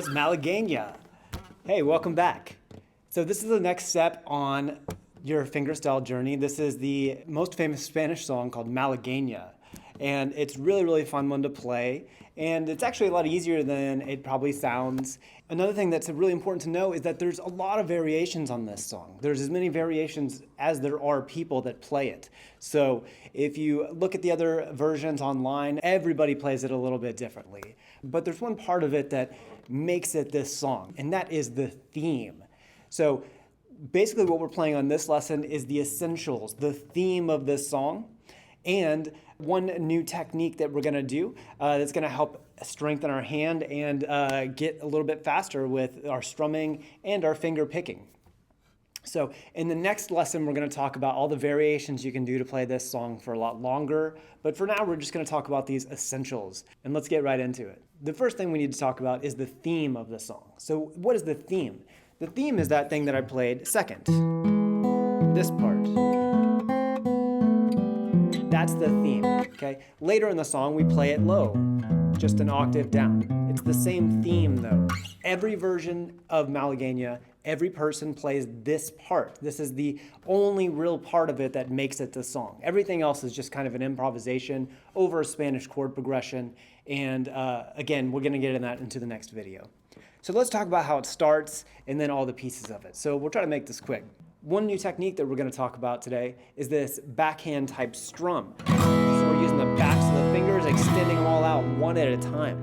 was Malaguena. Hey, welcome back. So this is the next step on your fingerstyle journey. This is the most famous Spanish song called Malaguena. And it's really, really fun one to play. And it's actually a lot easier than it probably sounds. Another thing that's really important to know is that there's a lot of variations on this song. There's as many variations as there are people that play it. So if you look at the other versions online, everybody plays it a little bit differently. But there's one part of it that makes it this song, and that is the theme. So basically what we're playing on this lesson is the essentials, the theme of this song. And one new technique that we're going to do that's going to help strengthen our hand and get a little bit faster with our strumming and our finger picking. So in the next lesson, we're going to talk about all the variations you can do to play this song for a lot longer. But for now, we're just going to talk about these essentials. And let's get right into it. The first thing we need to talk about is the theme of the song. So what is the theme? The theme is that thing that I played second. This part. That's the theme, okay? Later in the song, we play it low, just an octave down. It's the same theme, though. Every version of Malaguena, every person plays this part. This is the only real part of it that makes it the song. Everything else is just kind of an improvisation over a Spanish chord progression. And again, we're going to get into the next video. So let's talk about how it starts and then all the pieces of it. So we'll try to make this quick. One new technique that we're going to talk about today is this backhand type strum. So we're using the backs of the fingers, extending them all out one at a time.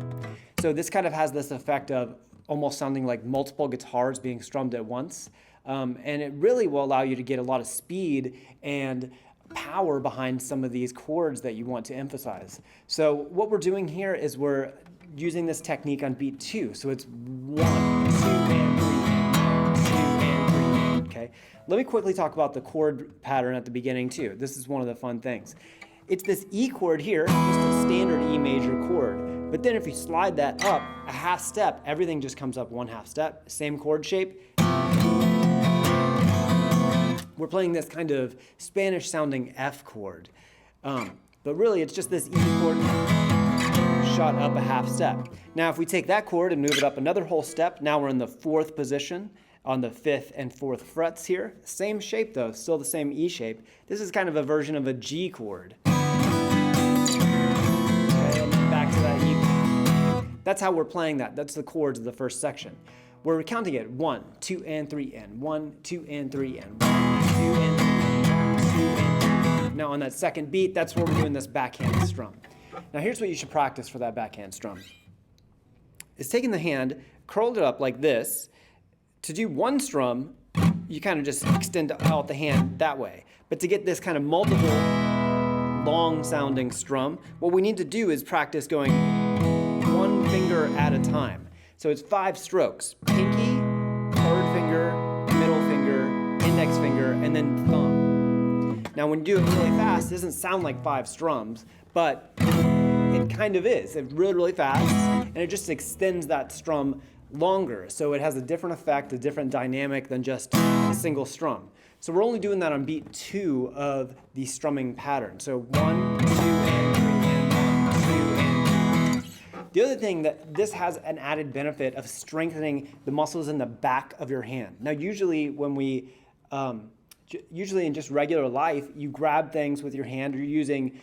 So this kind of has this effect of almost sounding like multiple guitars being strummed at once. And it really will allow you to get a lot of speed and power behind some of these chords that you want to emphasize. So what we're doing here is we're using this technique on beat 2. So it's 1, 2, and 3, 2, and 3. Okay. Let me quickly talk about the chord pattern at the beginning too. This is one of the fun things. It's this E chord here, just a standard E major chord. But then if you slide that up a half step, everything just comes up one half step. Same chord shape. We're playing this kind of Spanish sounding F chord. But really it's just this E chord shot up a half step. Now if we take that chord and move it up another whole step, now we're in the 4th position on the 5th and 4th frets here. Same shape though, still the same E shape. This is kind of a version of a G chord. Okay, and then back to that E. That's how we're playing that. That's the chords of the first section. We're counting it 1, 2, and 3, and 1, 2, and 3, and 1, 2, and 3, 2, and 3. Now on that second beat, that's where we're doing this backhand strum. Now here's what you should practice for that backhand strum. Is taking the hand, curled it up like this. To do one strum, you kind of just extend out the hand that way. But to get this kind of multiple long-sounding strum, what we need to do is practice going one finger at a time. So it's 5 strokes. Pinky, 3rd finger, middle finger, index finger, and then thumb. Now when you do it really fast, it doesn't sound like 5 strums, but it kind of is. It's really, really fast, and it just extends that strum longer, so it has a different effect, a different dynamic than just a single strum. So we're only doing that on beat 2 of the strumming pattern. So 1, 2, and 3, and 1, 2, and 3. The other thing that this has an added benefit of strengthening the muscles in the back of your hand. Now usually when we, usually in just regular life, you grab things with your hand, you're using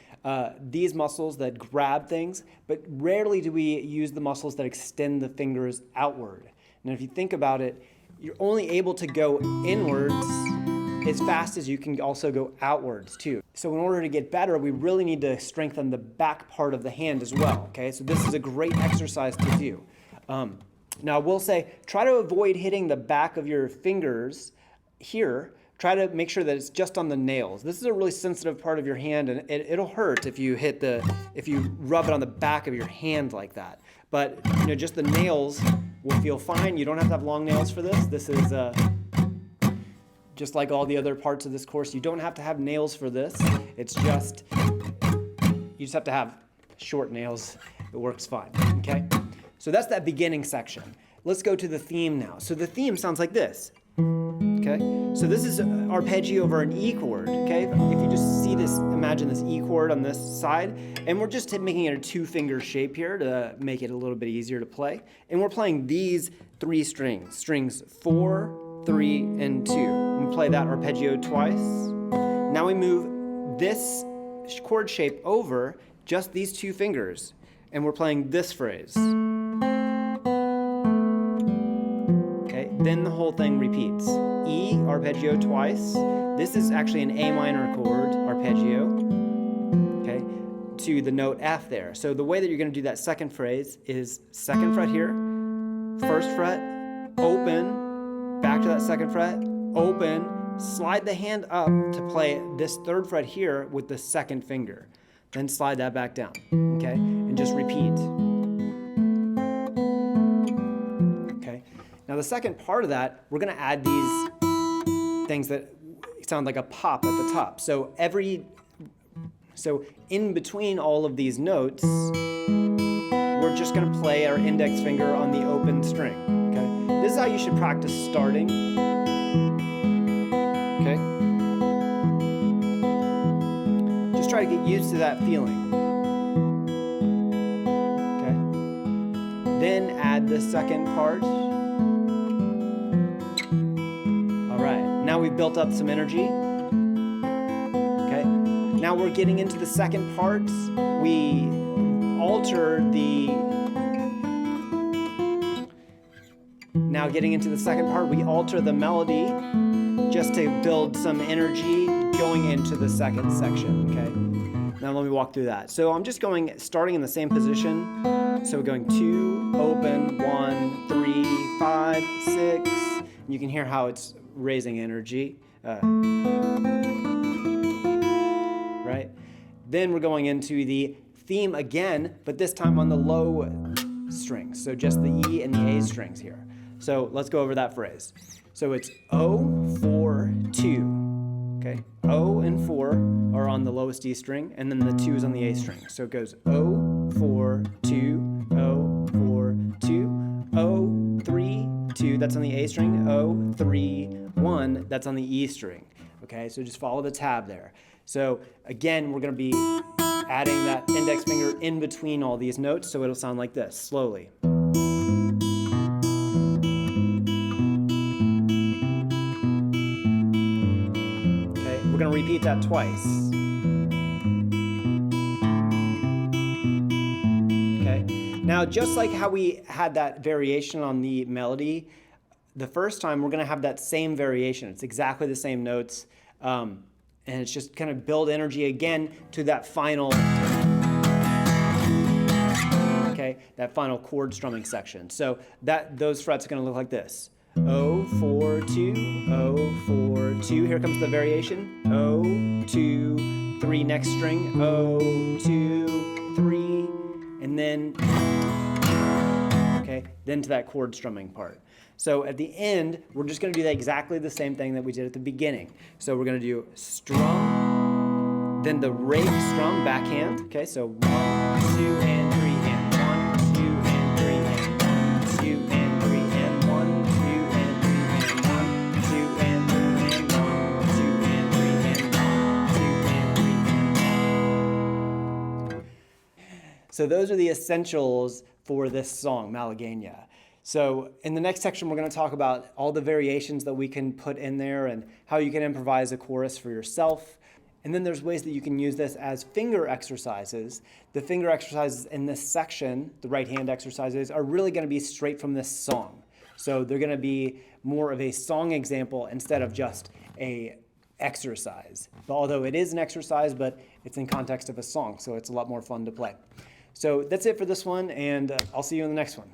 these muscles that grab things, but rarely do we use the muscles that extend the fingers outward. And if you think about it, you're only able to go inwards as fast as you can also go outwards too. So in order to get better, we really need to strengthen the back part of the hand as well, okay? So this is a great exercise to do. Now I will say, try to avoid hitting the back of your fingers here. Try to make sure that it's just on the nails. This is a really sensitive part of your hand, and it'll hurt if you rub it on the back of your hand like that. But just the nails will feel fine. You don't have to have long nails for this. This is just like all the other parts of this course. You don't have to have nails for this. It's just, you just have to have short nails. It works fine, okay? So that's that beginning section. Let's go to the theme now. So the theme sounds like this. Okay, so this is arpeggio over an E chord, okay? If you just see this, imagine this E chord on this side, and we're just making it a 2-finger shape here to make it a little bit easier to play. And we're playing these 3 strings, strings 4, 3, and 2. We play that arpeggio twice. Now we move this chord shape over just these 2 fingers, and we're playing this phrase. Okay, then the whole thing repeats. E, arpeggio twice. This is actually an A minor chord, arpeggio, okay, to the note F there. So the way that you're going to do that second phrase is 2nd fret here, 1st fret, open, back to that 2nd fret, open, slide the hand up to play this 3rd fret here with the 2nd finger. Then slide that back down, okay? And just repeat. Okay? Now the second part of that, we're gonna add these things that sound like a pop at the top. So in between all of these notes, we're just gonna play our index finger on the open string, okay? This is how you should practice starting. Okay? Just try to get used to that feeling. Okay? Then add the second part. All right, now we've built up some energy. Okay? Now we're getting into the second part. We alter the... Now getting into the second part, we alter the melody just to build some energy going into the second section, okay? Now let me walk through that. So I'm just starting in the same position. So we're going 2, open, 1, 3, 5, 6. You can hear how it's raising energy. Right? Then we're going into the theme again, but this time on the low strings. So just the E and the A strings here. So let's go over that phrase. So it's O, 4, 2. Okay? O and 4 are on the lowest E string, and then the 2 is on the A string. So it goes O, 4, 2, O, 4, 2, O, 3, 2. That's on the A string. O, 3, 1. That's on the E string. Okay? So just follow the tab there. So again, we're going to be adding that index finger in between all these notes, so it'll sound like this, slowly. We're going to repeat that twice. Okay. Now, just like how we had that variation on the melody, the first time we're going to have that same variation. It's exactly the same notes, and it's just kind of build energy again to that final, okay, that final chord strumming section. So those frets are going to look like this. O, 4, 2, O, 4, 2. Here comes the variation. O, 2, 3, next string. O, 2, 3, and then, okay, then to that chord strumming part. So at the end, we're just going to do exactly the same thing that we did at the beginning. So we're going to do strum, then the rake strum, backhand. Okay, so 1, 2, and 3, and 1, 2, and 3, and 1, 2, and 3, and 1, 2, and 3, and 1, 2, and 3, and 1, 2, and 3, and 1, 2, and 3, and 1. So those are the essentials for this song, Malaguena. So in the next section, we're going to talk about all the variations that we can put in there and how you can improvise a chorus for yourself. And then there's ways that you can use this as finger exercises. The finger exercises in this section, the right hand exercises, are really going to be straight from this song. So they're going to be more of a song example instead of just a exercise. Although it is an exercise, but it's in context of a song, so it's a lot more fun to play. So that's it for this one, and I'll see you in the next one.